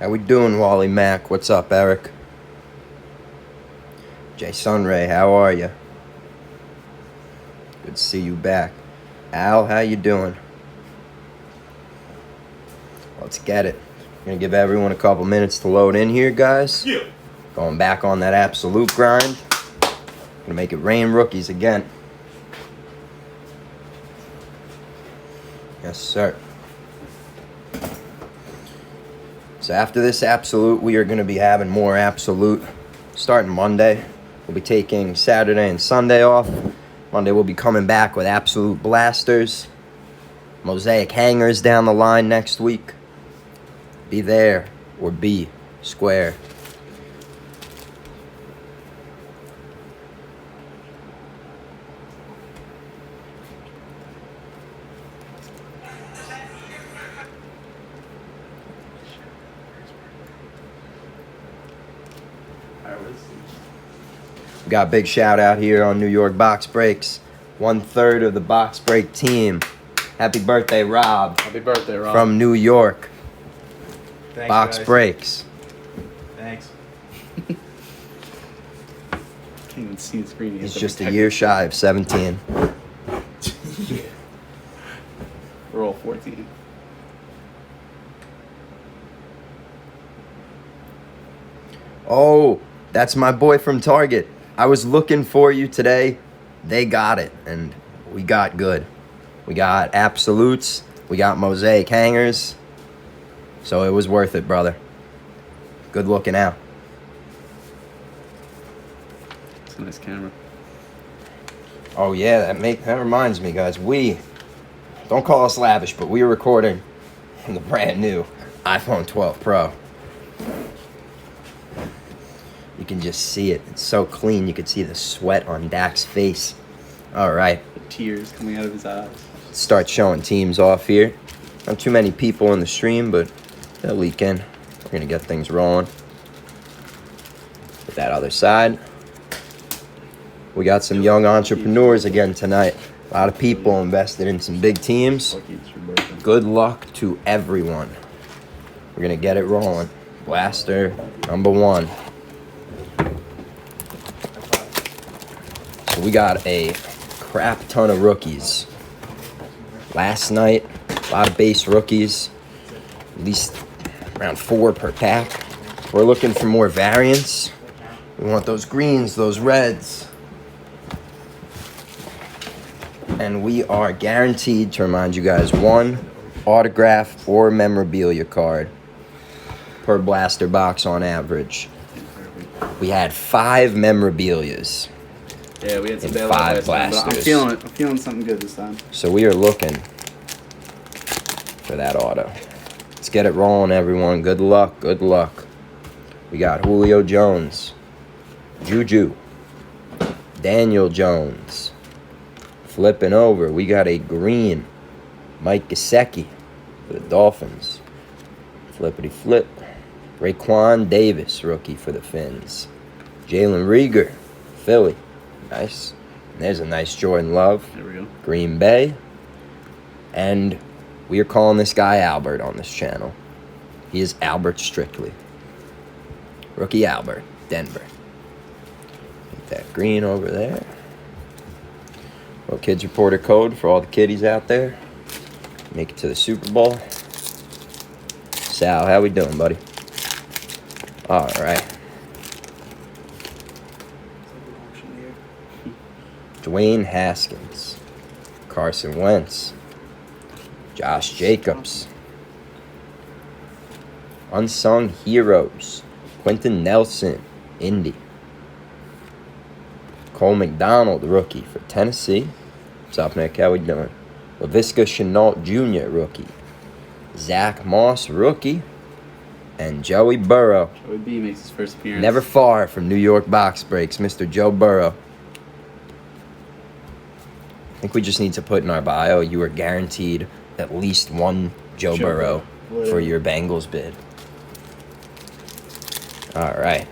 How we doing, Wally Mack? What's up, Eric? Jay Sunray, how are you? Good to see you back. Al, how you doing? Let's get it. I'm gonna give everyone a couple minutes to load in here, guys. Yeah. Going back on that absolute grind. Gonna make it rain rookies again. Yes, sir. So after this absolute, we are going to be having more absolute starting Monday. We'll be taking Saturday and Sunday off. Monday we'll be coming back with absolute blasters. Mosaic hangers down the line next week. Be there or be square. Got a big shout out here on New York Box Breaks. 1/3 of the Box Break team. Happy birthday, Rob. Happy birthday, Rob. From New York. Thanks, Box guys. Breaks. Thanks. Can't even see the screen. He's just a year shy of 17. Yeah. We're all 14. Oh, that's my boy from Target. I was looking for you today. They got it, and we got good. We got absolutes. We got mosaic hangers. So it was worth it, brother. Good looking out. It's a nice camera. Oh yeah, that reminds me, guys. We don't call us lavish, but we are recording on the brand new iPhone 12 Pro. You can just see it. It's so clean. You can see the sweat on Dak's face. All right. The tears coming out of his eyes. Start showing teams off here. Not too many people in the stream, but they'll leak in. We're going to get things rolling. With that other side. We got some young entrepreneurs again tonight. A lot of people invested in some big teams. Good luck to everyone. We're going to get it rolling. Blaster number 1. So we got a crap ton of rookies. Last night, a lot of base rookies. At least around 4 per pack. We're looking for more variants. We want those greens, those reds. And we are guaranteed to remind you guys 1 autograph or memorabilia card per blaster box on average. We had 5 memorabilias. Yeah, we had some in bad 5 luck last time, but blasters. I'm feeling it. I'm feeling something good this time. So we are looking for that auto. Let's get it rolling, everyone. Good luck. Good luck. We got Julio Jones, Juju, Daniel Jones. Flipping over, we got a green Mike Gesicki for the Dolphins. Flippity flip. Raekwon Davis, rookie for the Finns. Jalen Reagor, Philly. Nice. And there's a nice Jordan Love. There we go. Green Bay. And we are calling this guy Albert on this channel. He is Albert Strictly. Rookie Albert, Denver. Get that green over there. Little kids reporter code for all the kiddies out there. Make it to the Super Bowl. Sal, how we doing, buddy? All right. Dwayne Haskins, Carson Wentz, Josh Jacobs, Unsung Heroes, Quentin Nelson, Indy, Cole McDonald, rookie for Tennessee. What's up, Nick? How we doing? Laviska Shenault Jr., rookie. Zach Moss, rookie. And Joey Burrow. Joey B makes his first appearance. Never far from New York Box Breaks, Mr. Joe Burrow. I think we just need to put in our bio, you are guaranteed at least 1 Joe Burrow for your Bengals bid. All right.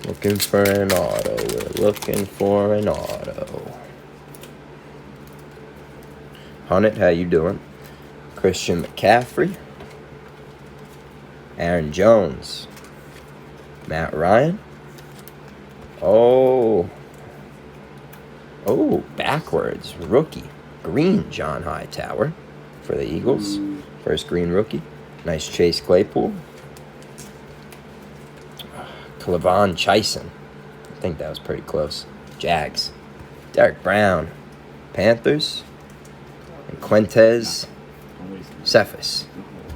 Looking for an auto. We're looking for an auto. Hunnit, how you doing? Christian McCaffrey. Aaron Jones. Matt Ryan. Oh, backwards. Rookie. Green John Hightower for the Eagles. First green rookie. Nice Chase Claypool. Clavon Chasen. I think that was pretty close. Jags. Derek Brown. Panthers. And Quintez Cephas.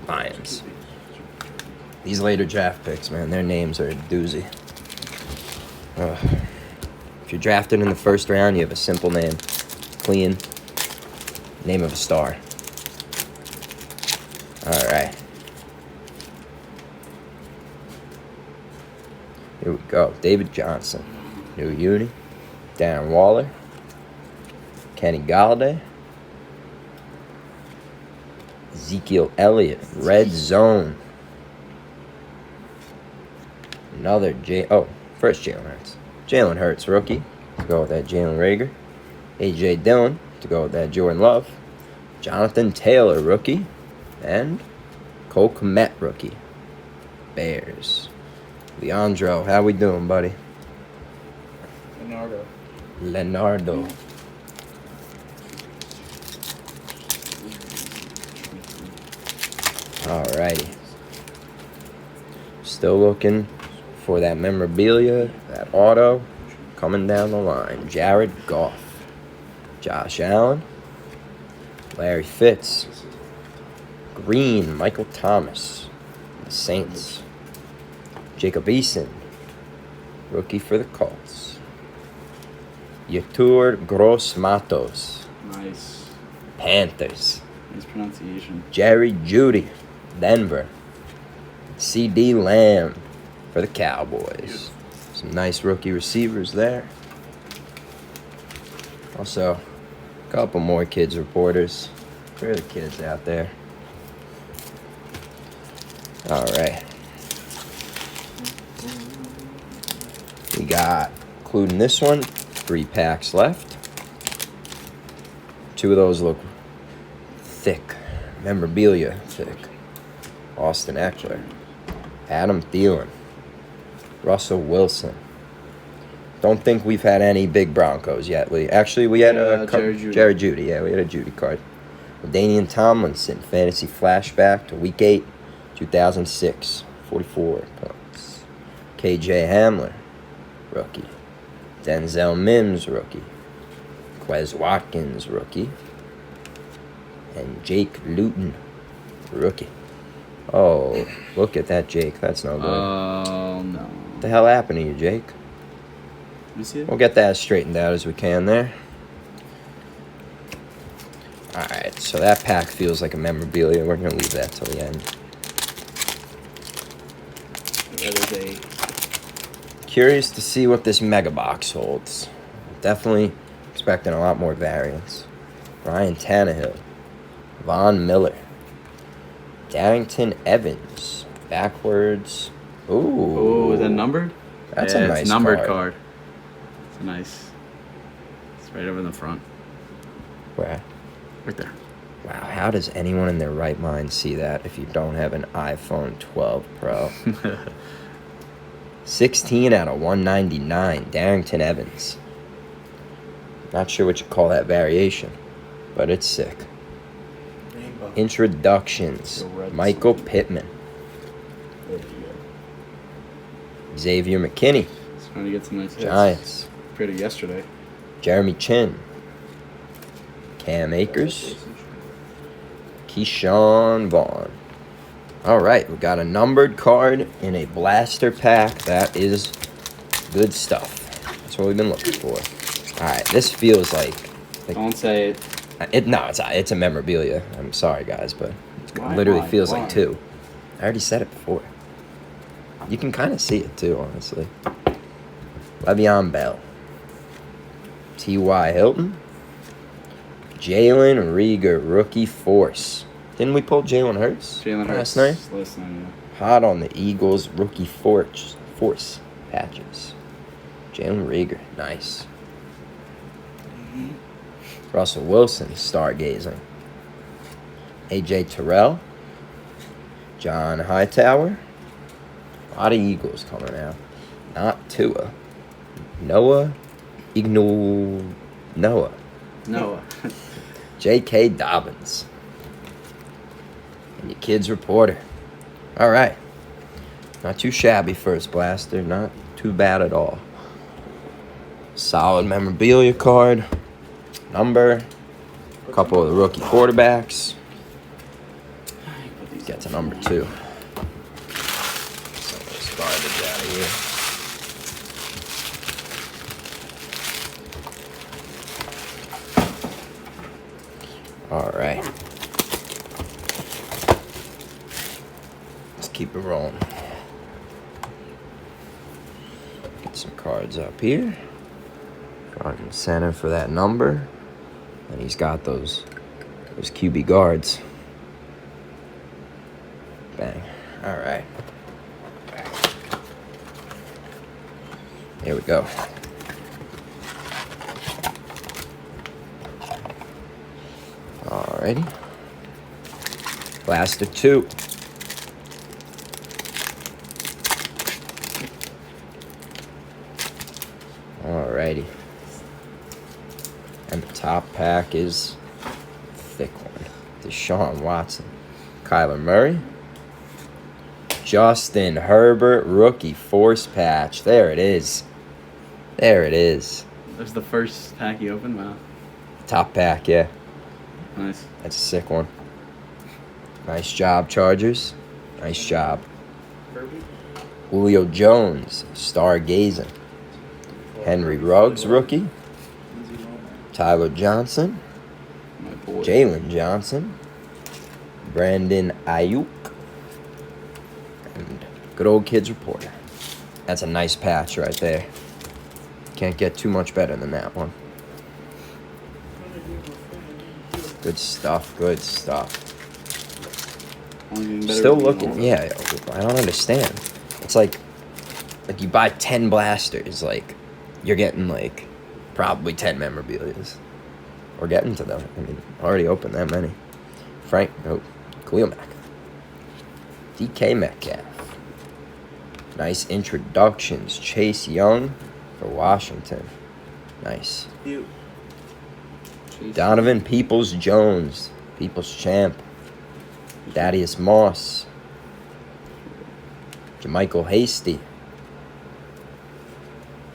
Lions. These later draft picks, man, their names are a doozy. If you're drafted in the first round, you have a simple name. Clean. Name of a star. Alright. Here we go. David Johnson. New uni. Darren Waller. Kenny Galladay. Ezekiel Elliott. Red Zone. Another first Jalen Hurts. Jalen Hurts, rookie. To go with that Jalen Reagor. A.J. Dillon. To go with that Jordan Love. Jonathan Taylor, rookie. And Cole Kmet, rookie. Bears. Leandro, how we doing, buddy? Leonardo. Alrighty. Still looking for that memorabilia, that auto, coming down the line. Jared Goff. Josh Allen. Larry Fitz. Green, Michael Thomas. The Saints. Jacob Eason. Rookie for the Colts. Yetur Gross-Matos. Nice. Panthers. Nice pronunciation. Jerry Jeudy. Denver. C.D. Lamb for the Cowboys. Some nice rookie receivers there. Also, a couple more kids reporters. Where are the kids out there? All right. We got, including this one, 3 packs left. 2 of those look thick. Memorabilia thick. Austin Eckler. Adam Thielen. Russell Wilson. Don't think we've had any big Broncos yet, Lee. Actually, we had Jared Jeudy. Yeah, we had a Jeudy card. Danian Tomlinson. Fantasy flashback to Week 8, 2006. 44 points. KJ Hamler. Rookie. Denzel Mims, rookie. Quez Watkins, rookie. And Jake Luton, rookie. Oh, look at that, Jake. That's no good. Oh, no. What the hell happened to you, Jake? Let me see it. We'll get that as straightened out as we can there. Alright, so that pack feels like a memorabilia. We're going to leave that till the end. That is a... Curious to see what this mega box holds. Definitely expecting a lot more variants. Ryan Tannehill. Von Miller. Darrington Evans. Backwards. Ooh. Oh, is that numbered? That's a nice it's numbered card. It's nice. It's right over in the front. Where? Right there. Wow, how does anyone in their right mind see that if you don't have an iPhone 12 Pro? 16 out of 199, Darrington Evans. Not sure what you call that variation, but it's sick. Rainbow. Introductions. Michael Pittman. There you go. Xavier McKinney. Just trying to get some nice hits. Giants. Pretty yesterday. Jeremy Chin. Cam Akers. Keyshawn Vaughn. All right, we got a numbered card in a blaster pack. That is good stuff. That's what we've been looking for. All right, this feels like Don't say it. It's a memorabilia. I'm sorry, guys, but it Why? literally Why? feels Why? like 2. I already said it before. You can kind of see it too, honestly. Le'Veon Bell. T.Y. Hilton. Jalen Reagor, rookie force. Didn't we pull Jalen Hurts last night? Last night, yeah. Hot on the Eagles rookie force patches. Jalen Reagor, nice. Russell Wilson, stargazing. A.J. Terrell. John Hightower. lot of Eagles coming out. Not Tua. Noah. Noah. J.K. Dobbins. And your kid's reporter. All right. Not too shabby first blaster. Not too bad at all. Solid memorabilia card. Number. A couple of the rookie quarterbacks. Get to number 2. Some of this garbage out of here. All right. Let's keep it rolling. Get some cards up here. Front and center for that number. And he's got those QB guards. Bang. All right. Here we go. Alrighty. Blaster 2. Alrighty. And the top pack is a thick one. Deshaun Watson. Kyler Murray. Justin Herbert, rookie force patch. There it is. There it is. That's the first pack you opened? Wow. Top pack, yeah. Nice. That's a sick one. Nice job, Chargers. Nice job. Julio Jones, stargazing. Henry Ruggs, rookie. Tyler Johnson. My boy. Jalen Johnson. Brandon Ayuk. And good old kids reporter. That's a nice patch right there. Can't get too much better than that one. Good stuff, good stuff. Still looking, yeah, I don't understand. It's like you buy 10 blasters, like, you're getting, like, probably 10 memorabilias. We're getting to them. I mean, already opened that many. Khalil Mack. DK Metcalf. Nice introductions. Chase Young for Washington. Nice. Donovan Peoples-Jones. People's champ. Thaddeus Moss. Jermichael Hasty.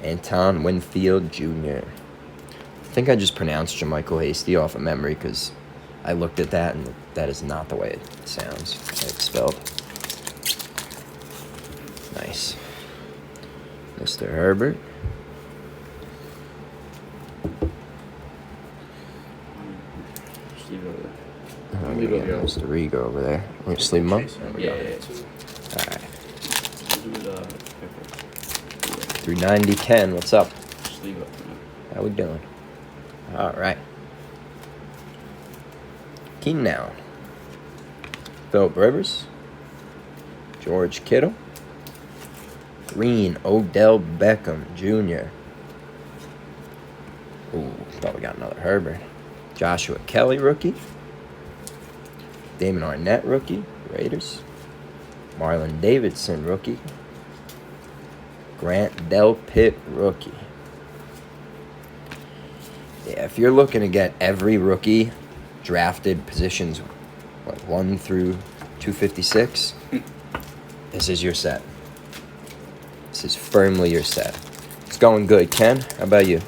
Anton Winfield Jr. I think I just pronounced Jermichael Hasty off of memory because I looked at that and that is not the way it sounds. It's spelled. Nice. Mr. Herbert. Mr. Rigo over there. Want to sleep him up? Yeah. All right. 390 Ken, what's up? How we doing? All right. Keenan Allen. Philip Rivers. George Kittle. Green, Odell Beckham Jr. Ooh, thought we got another Herbert. Joshua Kelly, rookie. Damon Arnett, rookie. Raiders. Marlon Davidson, rookie. Grant Delpit, rookie. Yeah, if you're looking to get every rookie drafted positions, 1 through 256, this is your set. This is firmly your set. It's going good. Ken, how about you?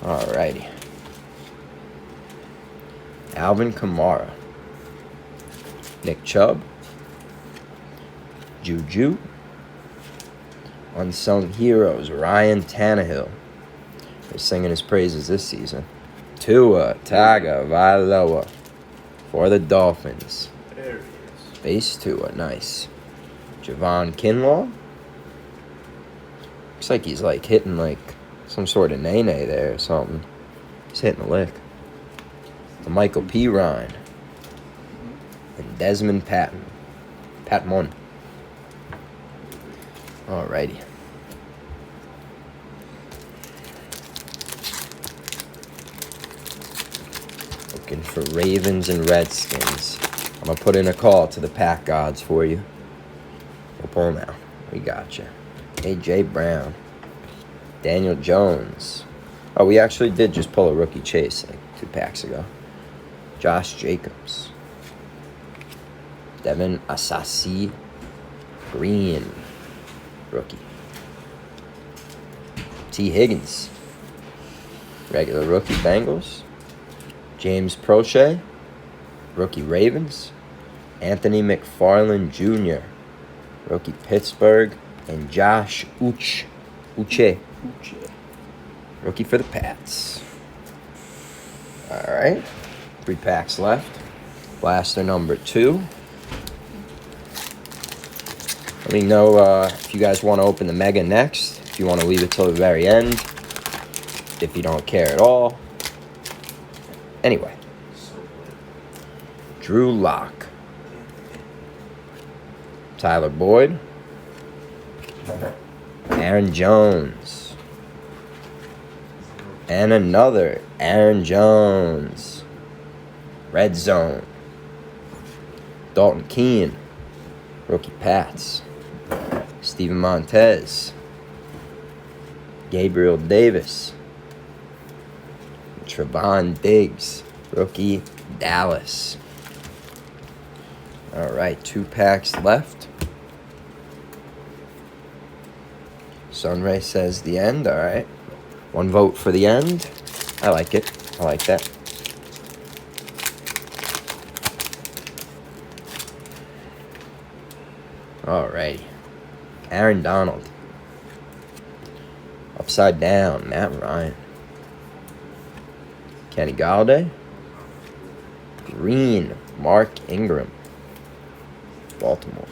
Alrighty. Alvin Kamara. Nick Chubb. Juju. Unsung Heroes. Ryan Tannehill. They're singing his praises this season. Tua Tagovailoa for the Dolphins. There he is. Base Tua, nice. Javon Kinlaw. Looks like he's like hitting like some sort of nay there or something. He's hitting a lick. Michael P. Ryan. And Desmond Patton. Patmon. Alrighty. Looking for Ravens and Redskins. I'm going to put in a call to the pack gods for you. We'll pull them out. We got you. A.J. Brown. Daniel Jones. Oh, we actually did just pull a rookie chase like 2 packs ago. Josh Jacobs. Devin Asasi. Green. Rookie. T. Higgins. Regular rookie Bengals. James Prochet. Rookie Ravens. Anthony McFarland Jr. Rookie Pittsburgh. And Josh Uche. Rookie for the Pats. Alright. 3 packs left. Blaster number 2. Let me know if you guys want to open the Mega next. If you want to leave it till the very end. If you don't care at all. Anyway. Drew Lock. Tyler Boyd. Aaron Jones. And another Aaron Jones. Red Zone. Dalton Keene. Rookie Pats. Steven Montez. Gabriel Davis. Trevon Diggs. Rookie Dallas. Alright, 2 packs left. Sunray says the end. Alright. 1 vote for the end. I like it. I like that. Alrighty. Aaron Donald. Upside down, Matt Ryan. Kenny Galladay. Green, Mark Ingram. Baltimore.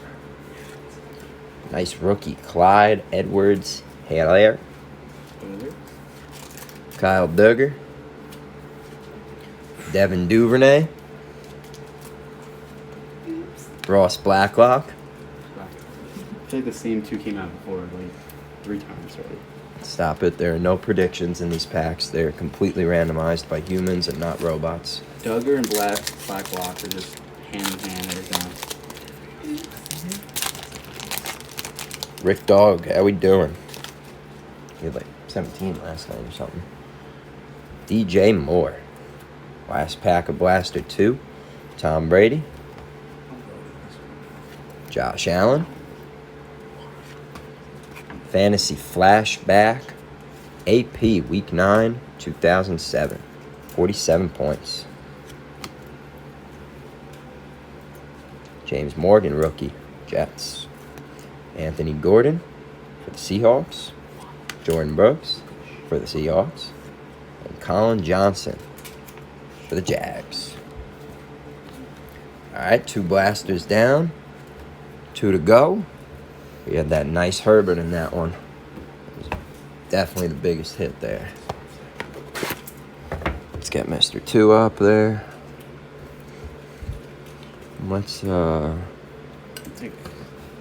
Nice rookie, Clyde Edwards-Helaire. Kyle Duggar. Devin Duvernay. Ross Blacklock. I feel like the same 2 came out before, like 3 times already. Stop it. There are no predictions in these packs. They're completely randomized by humans and not robots. Duggar and Blacklock are just hand in hand every time. Rick Dog, how we doing? He had like 17 last night or something. DJ Moore. Last pack of Blaster 2. Tom Brady. Josh Allen. Fantasy Flashback. AP Week 9, 2007. 47 points. James Morgan, rookie. Jets. Anthony Gordon for the Seahawks. Jordan Brooks for the Seahawks. And Colin Johnson for the Jags. Alright, 2 blasters down. 2 to go. We had that nice Herbert in that one. It was definitely the biggest hit there. Let's get Mr. 2 up there. Let's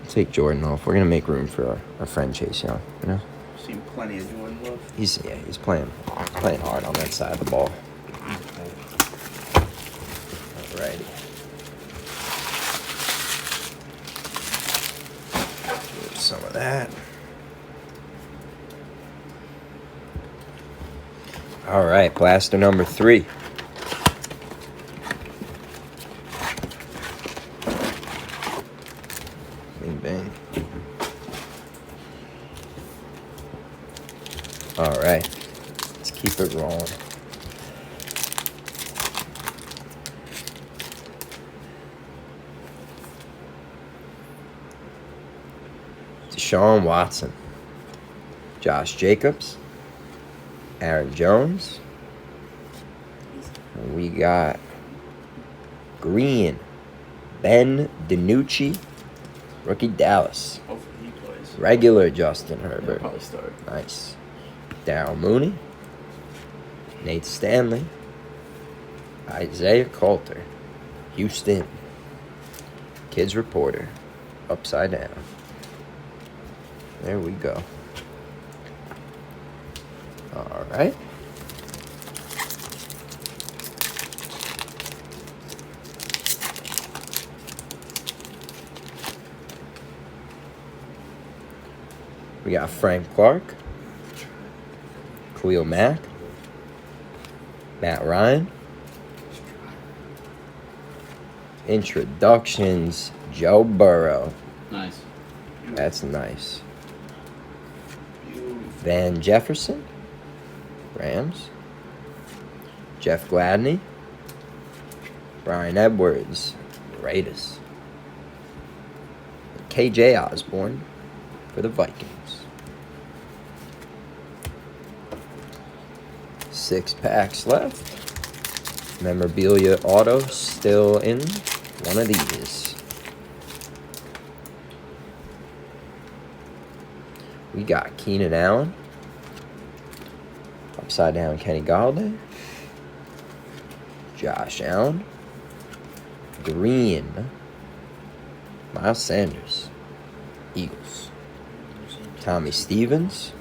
take Jordan off. We're gonna make room for our friend Chase Young. You know. Seen plenty of Jordan love. He's playing hard on that side of the ball. Alrighty. Here's some of that. All right, blaster number 3. Bing, bang. All right, let's keep it rolling. Deshaun Watson, Josh Jacobs, Aaron Jones. And we got green, Ben DiNucci, rookie Dallas. Hopefully he plays. Regular Justin He'll Herbert. probably start. Nice. Darryl Mooney, Nate Stanley, Isaiah Coulter, Houston, Kids Reporter, upside down. There we go. All right. We got Frank Clark, Khalil Mack, Matt Ryan. Introductions, Joe Burrow. Nice. That's nice. Van Jefferson, Rams. Jeff Gladney, Brian Edwards, Raiders. KJ Osborne for the Vikings. 6 packs left. Memorabilia auto still in one of these. We got Keenan Allen, upside down Kenny Galladay, Josh Allen, green Miles Sanders, Eagles, Tommy Stevens,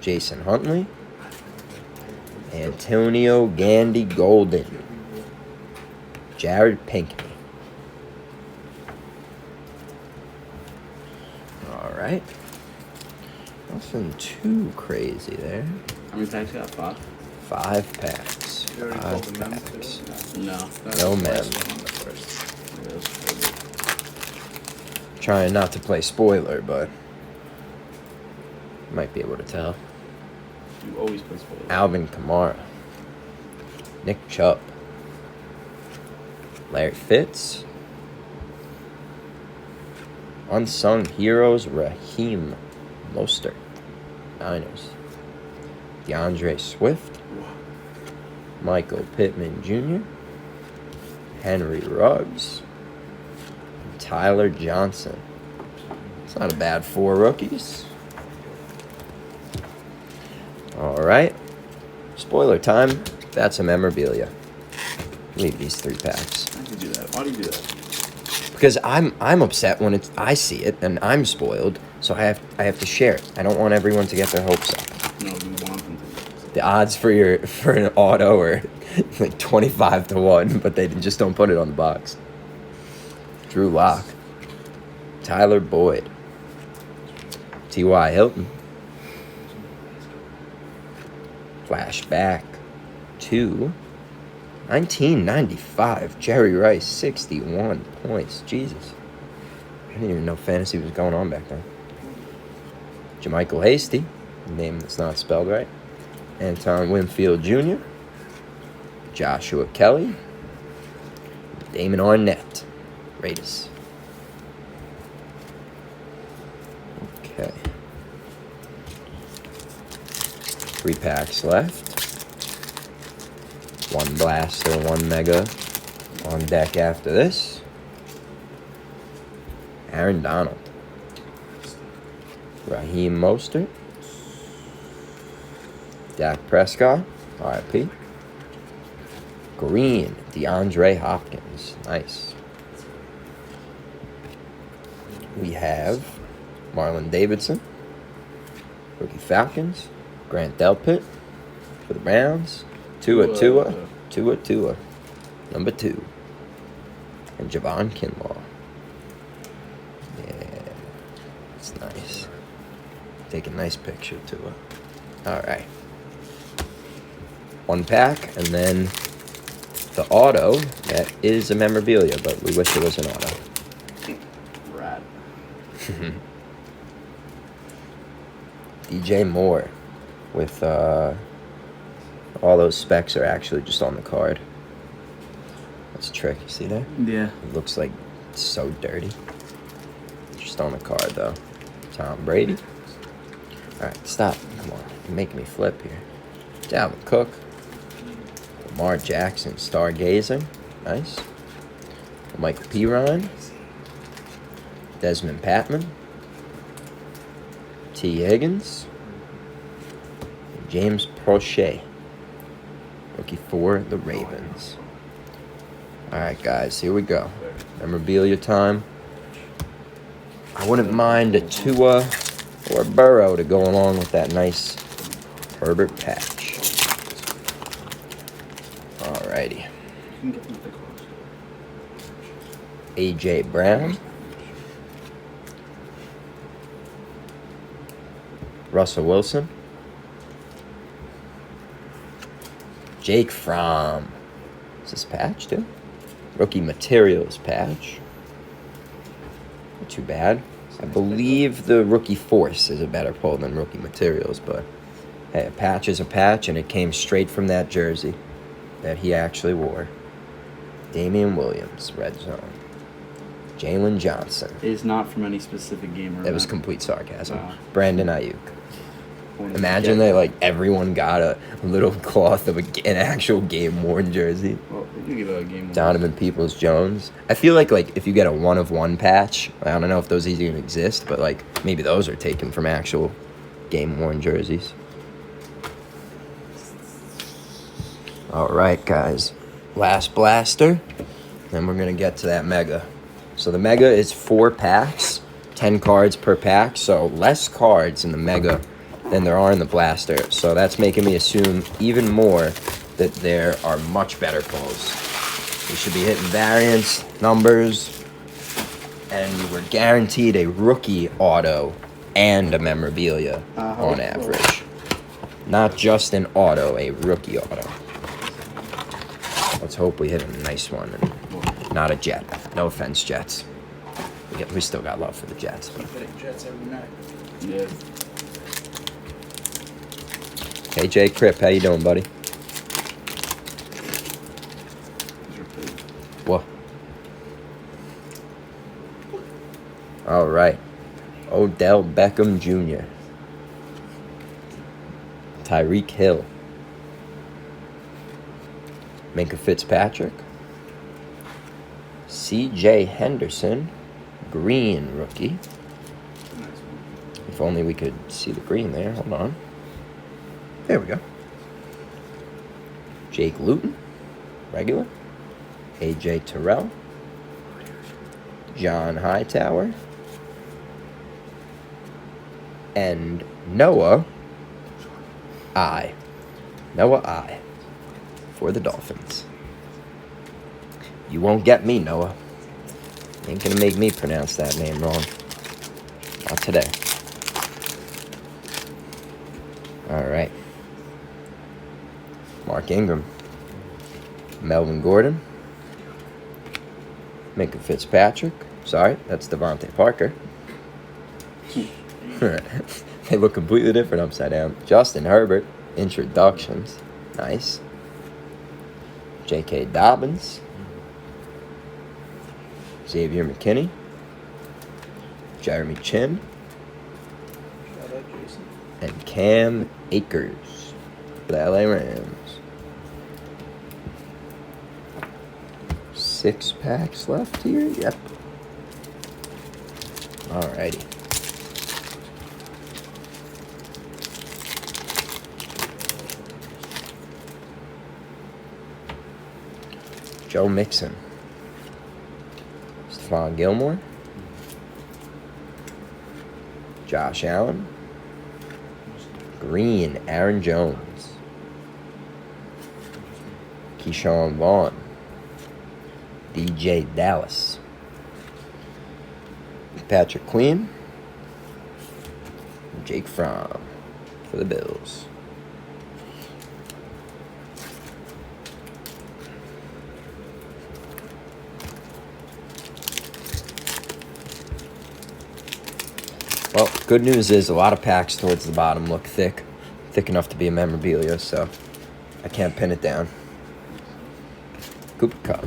Jason Huntley, Antonio Gandy Golden, Jared Pinkney. All right. Nothing too crazy there. How many packs you got? 5? 5 packs. You already called 5 the mem packs. today? No. No mem. Trying not to play spoiler, but might be able to tell. You always play spoiler. Alvin Kamara, Nick Chubb, Larry Fitz, Unsung Heroes, Raheem Mostert, Niners, DeAndre Swift, Michael Pittman Jr., Henry Ruggs, and Tyler Johnson. It's not a bad 4 rookies. All right. Spoiler time. That's a memorabilia. Leave these 3 packs. How do you do that? Why do you do that? Because I'm upset when I see it and I'm spoiled, so I have to share it. I don't want everyone to get their hopes up. No, you want them to. The odds for an auto are like 25 to 1, but they just don't put it on the box. Drew Lock, Tyler Boyd, T.Y. Hilton, flashback to 1995, Jerry Rice, 61 points. Jesus. I didn't even know fantasy was going on back then. Jermichael Hasty, name that's not spelled right. Anton Winfield Jr., Joshua Kelly, Damon Arnett, Raiders. Okay. 3 packs left. 1 blaster, 1 mega on deck after this. Aaron Donald, Raheem Mostert, Dak Prescott, RIP. Green, DeAndre Hopkins, nice. We have Marlon Davidson, rookie Falcons, Grant Delpit for the Browns, Tua, number 2, and Javon Kinlaw. Yeah, it's nice. Take a nice picture, Tua. All right. 1 pack, and then the auto that is a memorabilia, but we wish it was an auto. Rad. DJ Moore with all those specs are actually just on the card. That's a trick, you see that? Yeah. It looks like it's so dirty. Just on the card though. Tom Brady. Alright, stop. Come on. You're making me flip here. Dalvin Cook. Lamar Jackson, Stargazer. Nice. Michael Pirine. Desmond Patman. T. Higgins. James Prochet. Rookie for the Ravens. Alright, guys, here we go. Memorabilia time. I wouldn't mind a Tua or Burrow to go along with that nice Herbert patch. Alrighty. A.J. Brown. Russell Wilson. Jake Fromm. Is this patch too? Rookie materials patch. Not too bad. I believe the rookie force is a better pull than rookie materials, but hey, a patch is a patch, and it came straight from that jersey that he actually wore. Damian Williams, red zone. Jalen Johnson. It is not from any specific game or That was event. complete sarcasm. Wow. Brandon Ayuk. Imagine that, like, everyone got a little cloth of an actual game-worn jersey. Well, they do give out a game. Donovan Peoples-Jones. I feel like if you get a one-of-one patch, I don't know if those even exist, but, like, maybe those are taken from actual game-worn jerseys. All right, guys. Last blaster. Then we're going to get to that mega. So the mega is 4 packs, 10 cards per pack, so less cards in the mega than there are in the blaster. So that's making me assume even more that there are much better pulls. We should be hitting variants, numbers, and we're guaranteed a rookie auto and a memorabilia on average. Not just an auto, a rookie auto. Let's hope we hit a nice one and not a jet. No offense, Jets. We still got love for the Jets. But. Hitting Jets every night. Yeah. Hey, Jay Kripp, how you doing, buddy? What? All right. Odell Beckham Jr. Tyreek Hill. Minka Fitzpatrick. C.J. Henderson. Green rookie. If only we could see the green there. Hold on. There we go. Jake Luton. Regular. A.J. Terrell. John Hightower. And Noah I. Noah I. For the Dolphins. You won't get me, Noah. Ain't gonna make me pronounce that name wrong. Not today. Alright. Mark Ingram. Melvin Gordon. Minka Fitzpatrick. Sorry, that's Devontae Parker. They look completely different upside down. Justin Herbert. Introductions. Nice. J.K. Dobbins. Xavier McKinney. Jeremy Chin. Shout out Jason. And Cam Akers for the LA Rams. 6 packs left here? Yep. Alrighty. Joe Mixon. Stephon Gilmore. Josh Allen. Green, Aaron Jones. Keyshawn Vaughn. DJ Dallas. Patrick Queen. Jake Fromm for the Bills. Well, good news is a lot of packs towards the bottom look thick. Thick enough to be a memorabilia, so I can't pin it down. Cooper Kupp.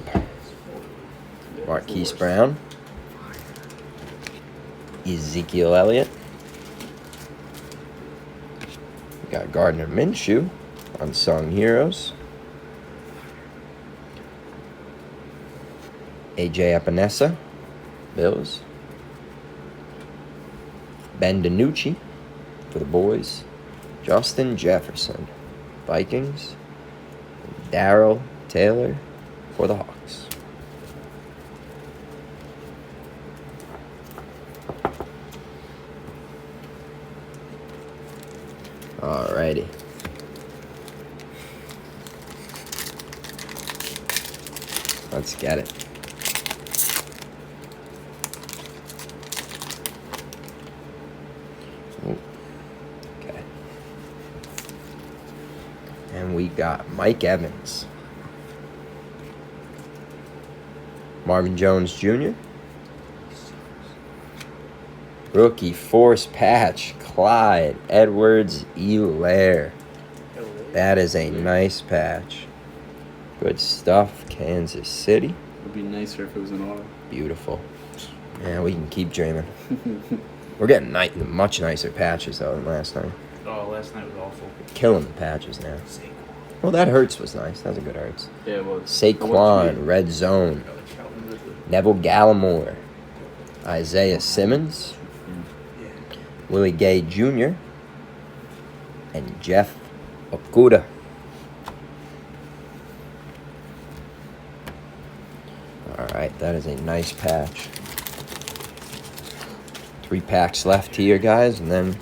Marquise Brown. Ezekiel Elliott. We got Gardner Minshew. Unsung Heroes. AJ Epinesa. Bills. Ben DiNucci for the boys. Justin Jefferson. Vikings. Darrell Taylor for the Hawks. Alrighty. Let's get it. we got Mike Evans, Marvin Jones Jr., rookie force patch, Clyde Edwards-Helaire. That is a nice patch. Good stuff, Kansas City. It'd be nicer if it was an auto. Beautiful. Yeah, we can keep dreaming. We're getting much nicer patches, though, than last time. Oh, last night was awful. Killing the patches now. Well, that Hurts was nice. That was a good Hurts. Yeah, it was. Saquon, red zone. Neville Gallimore. Isaiah Simmons. Willie Gay Jr. And Jeff Okuda. Alright, that is a nice patch. 3 packs left here, guys, and then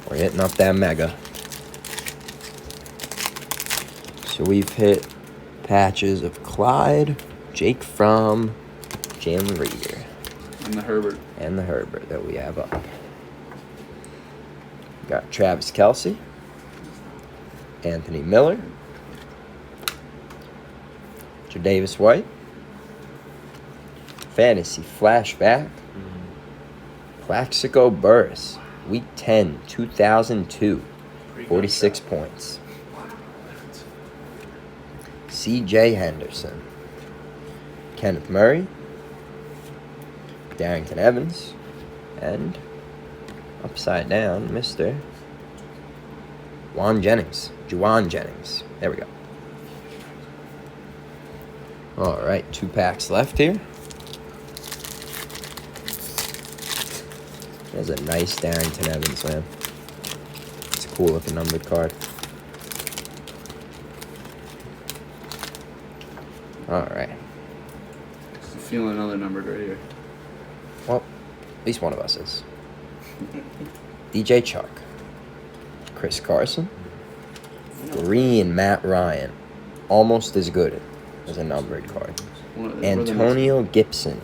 we're hitting up that mega. So we've hit patches of Clyde, Jake Fromm, Jalen Reeder. And the Herbert. And the Herbert that we have up. Got Travis Kelce, Anthony Miller, Tre'Davious White, Fantasy Flashback, Plaxico Burress, Week 10, 2002, 46 points. C.J. Henderson, Kenneth Murray, Darrington Evans, and upside down, Mr. Juwan Jennings. There we go. All right, 2 packs left here. There's a nice Darrington Evans, man. It's a cool looking numbered card. All right. I'm feeling another numbered right here. Well, at least one of us is. DJ Chark, Chris Carson, green Matt Ryan, almost as good as a numbered card. Antonio Gibson,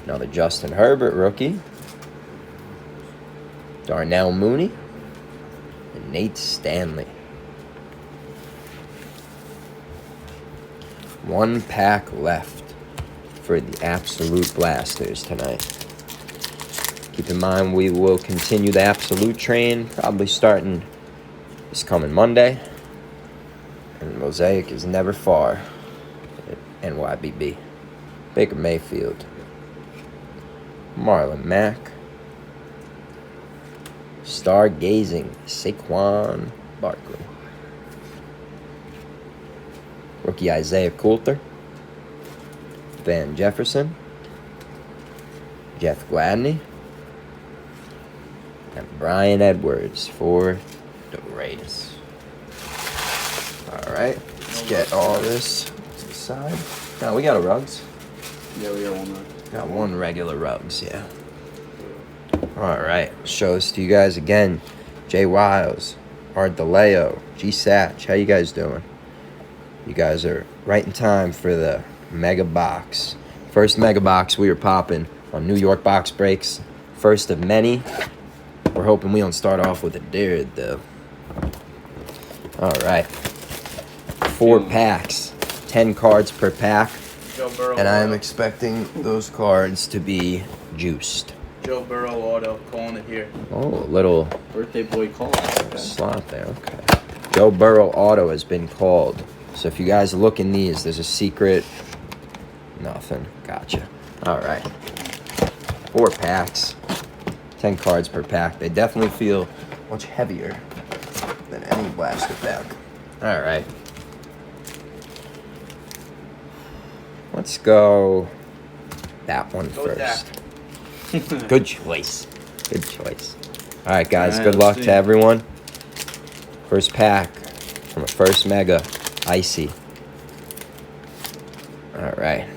another Justin Herbert rookie, Darnell Mooney, and Nate Stanley. 1 pack left for the Absolute Blasters tonight. Keep in mind, we will continue the Absolute train, probably starting this coming Monday. And Mosaic is never far at NYBB. Baker Mayfield. Marlon Mack. Stargazing, Saquon Barkley. Rookie Isaiah Coulter. Van Jefferson. Jeff Gladney. And Brian Edwards for the Raiders. Alright, let's get all this to the side. Now we got a Ruggs. Yeah, we got one left. Got 1 regular Ruggs, yeah. Alright, show this to you guys again. Jay Wiles, Art DeLeo, G Satch, how you guys doing? You guys are right in time for the mega box. First mega box we are popping on New York box breaks. First of many. We're hoping we don't start off with a dare, though. Alright. 4 packs. 10 cards per pack. Joe Burrow. And I am expecting those cards to be juiced. Joe Burrow auto, calling it here. Oh, a little Birthday boy call. Okay. slot there. Okay. Joe Burrow auto has been called. So if you guys look in these, there's a secret. Nothing. Gotcha. Alright. 4 packs. 10 cards per pack. They definitely feel much heavier than any blaster pack. Alright. Let's go that one Go with first. Good choice. Good choice. Alright, guys. All right, good let's luck see. to everyone. First pack from a first mega. Icy. Alright.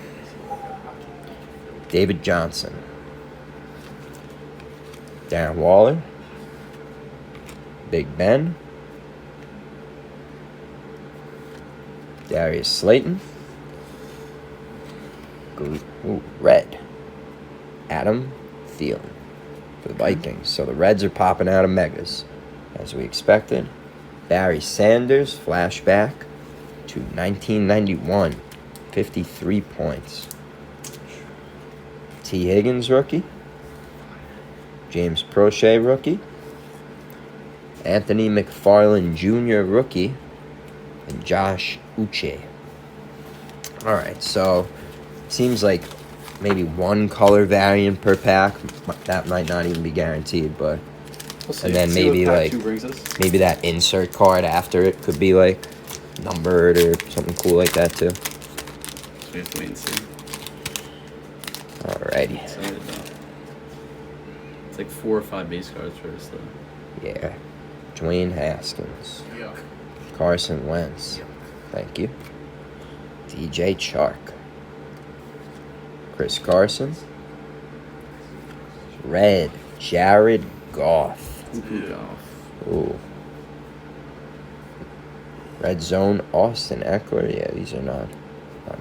David Johnson. Darren Waller. Big Ben. Darius Slayton. Ooh, red. Adam Thielen for the Vikings. So the Reds are popping out of megas, as we expected. Barry Sanders, flashback to 1991. 53 points. T. Higgins, rookie. James Prochet, rookie. Anthony McFarland Jr., rookie. And Josh Uche. Alright, so seems like maybe one color variant per pack. That might not even be guaranteed, but We'll see. and then See what maybe pack like 2 brings us. maybe that insert card after it could be like numbered or something cool like that too. We have to wait and see. Alrighty. Excited though. It's like 4 or 5 base cards first though. Yeah. Dwayne Haskins. Yeah. Carson Wentz. Thank you. DJ Chark. Chris Carson. Red. Jared Goff. Ooh. Red Zone Austin Eckler. Yeah, these are not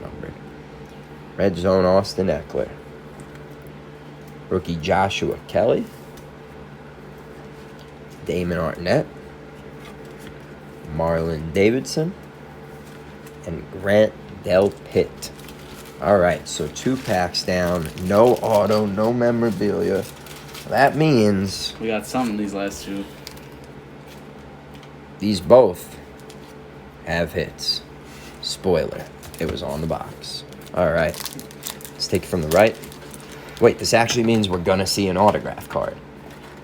numbered. Red Zone Austin Eckler. Rookie Joshua Kelly. Damon Arnett. Marlon Davidson. And Grant Del Pitt. Alright, so 2 packs down. No auto, no memorabilia. That means We got something these last 2. these both have hits. Spoiler, it was on the box. Alright, let's take it from the right. Wait, this actually means we're gonna see an autograph card.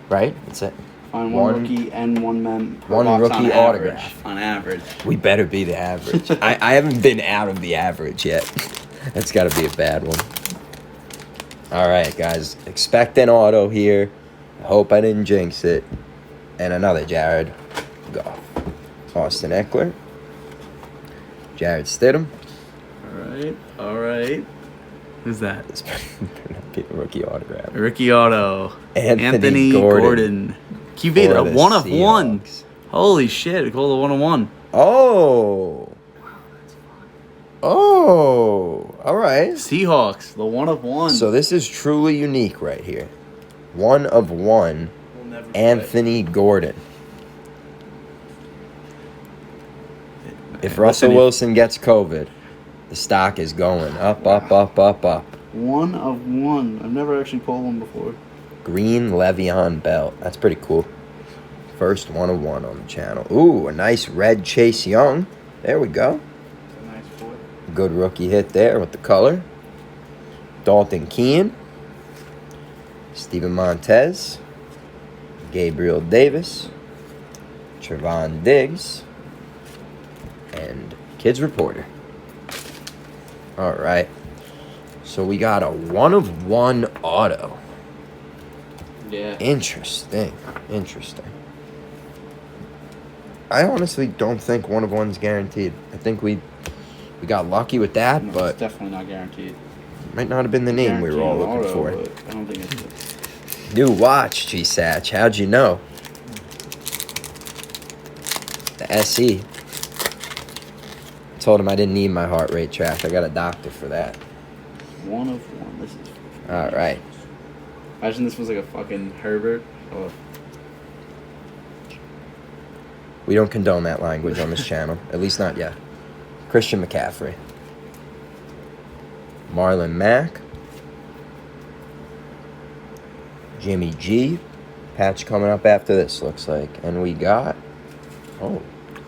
Right? That's it. Find one rookie and one mem. per one box rookie on autograph. Average, on average. We better be the average. I haven't been out of the average yet. That's got to be a bad one. All right, guys. Expect an auto here. I hope I didn't jinx it. And another Jared Goff. Austin Eckler. Jared Stidham. All right. Who's that? This better not be a rookie autograph. Rookie auto. Anthony Gordon. QB, for a the 1 of 1. Seahawks. Holy shit! We called a 1 of 1. Oh. Oh. All right. Seahawks, the 1 of 1. So this is truly unique right here. 1 of 1, We'll never Anthony Gordon. If Hey, Russell listen, Wilson gets COVID, the stock is going up, up, up, up, up. 1 of 1. I've never actually pulled one before. Green Le'Veon Bell. That's pretty cool. First 1 of 1 on the channel. Ooh, a nice red Chase Young. There we go. It's a nice boy. Good rookie hit there with the color. Dalton Keene. Steven Montez. Gabriel Davis. Trevon Diggs. And Kids Reporter. All right. So we got a 1 of 1 auto. Yeah. Interesting. I honestly don't think 1 of 1's guaranteed. I think we got lucky with that, No, but it's definitely not guaranteed. might not have been the name we were all Guaranteed looking auto, for. but I don't think it's. New watch, G-Satch. How'd you know? The SE. Told him I didn't need my heart rate tracked. I got a doctor for that. 1 of 1. This is. All right. Imagine this was like a fucking Herbert. Oh, We don't condone that language on this channel. At least not yet. Christian McCaffrey. Marlon Mack. Jimmy G. Patch coming up after this, looks like. And we got... Oh.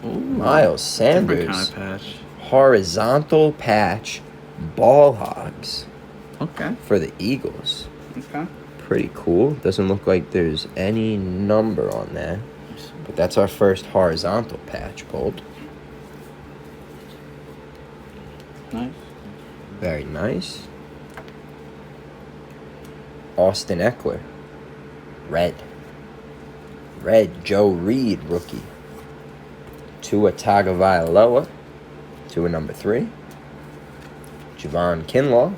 Miles Sanders. different kind of patch. Horizontal patch. Ball hogs. Okay. For the Eagles. Okay. Pretty cool. Doesn't look like there's any number on that. But that's our first horizontal patch pulled. Nice. Very nice. Austin Eckler. Red. Joe Reed, rookie. Tua Tagovailoa. Tua number 3. Javon Kinlaw.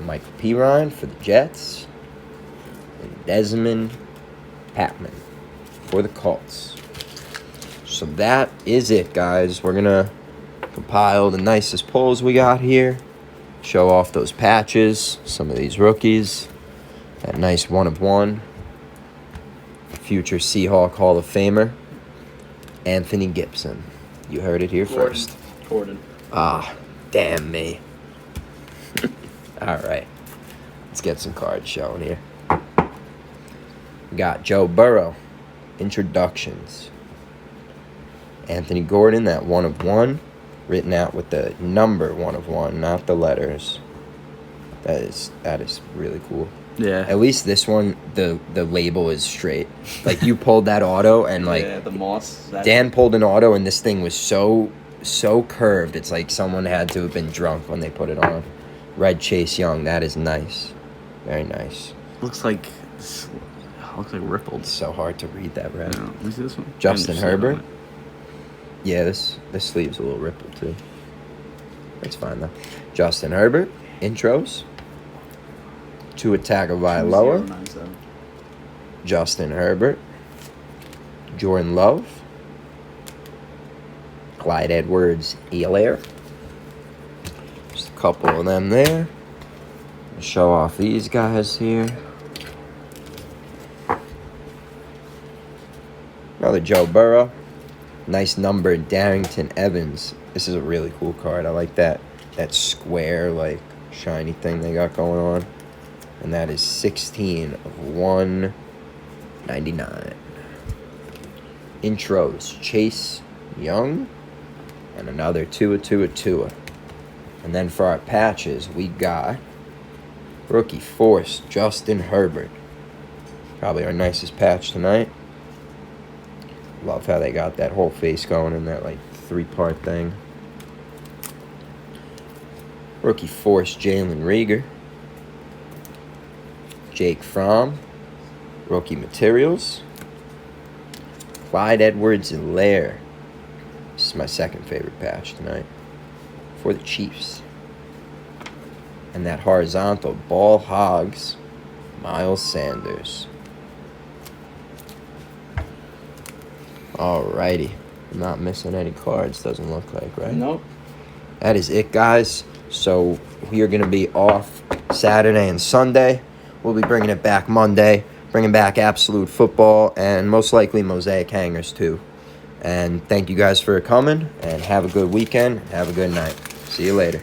Michael Pirine for the Jets. And Desmond Patman for the Colts. So that is it, guys. We're going to compile the nicest pulls we got here. Show off those patches. Some of these rookies. That nice 1 of 1. Future Seahawk Hall of Famer. Anthony Gibson. You heard it here Gordon. first. Gordon. Ah, damn me. All right. Let's get some cards shown here. We got Joe Burrow. Introductions. Anthony Gordon, that 1 of 1. Written out with the number 1 of 1, not the letters. That is really cool. Yeah. At least this one, the label is straight. Like, you pulled that auto and like yeah, the moss. Dan pulled an auto and this thing was so curved. It's like someone had to have been drunk when they put it on. Red Chase Young, that is nice. Very nice. looks like rippled. It's so hard to read that red. Yeah. Let me see this one. Justin Kind of Herbert. on it. Yeah, this sleeve's a little rippled too. That's fine though. Justin Herbert, intros. Tua Tagovailoa. 2097. Justin Herbert. Jordan Love. Clyde Edwards-Helaire. Just a couple of them there. Show off these guys here. Another Joe Burrow. Nice number, Darrington Evans. This is a really cool card. I like that square, like, shiny thing they got going on. And that is 16 of 199. Intros, Chase Young. And another Tua. And then for our patches, we got Rookie Force, Justin Herbert. Probably our nicest patch tonight. Love how they got that whole face going in that, like, 3-part thing. Rookie Force, Jalen Reagor. Jake Fromm. Rookie Materials. Clyde Edwards-Helaire. This is my second favorite patch tonight. For the Chiefs. And that horizontal Ball Hogs, Miles Sanders. Alrighty. I'm not missing any cards, doesn't look like, right? Nope. That is it, guys. So we are going to be off Saturday and Sunday. We'll be bringing it back Monday, bringing back Absolute Football, and most likely Mosaic Hangers, too. And thank you guys for coming, and have a good weekend. Have a good night. See you later.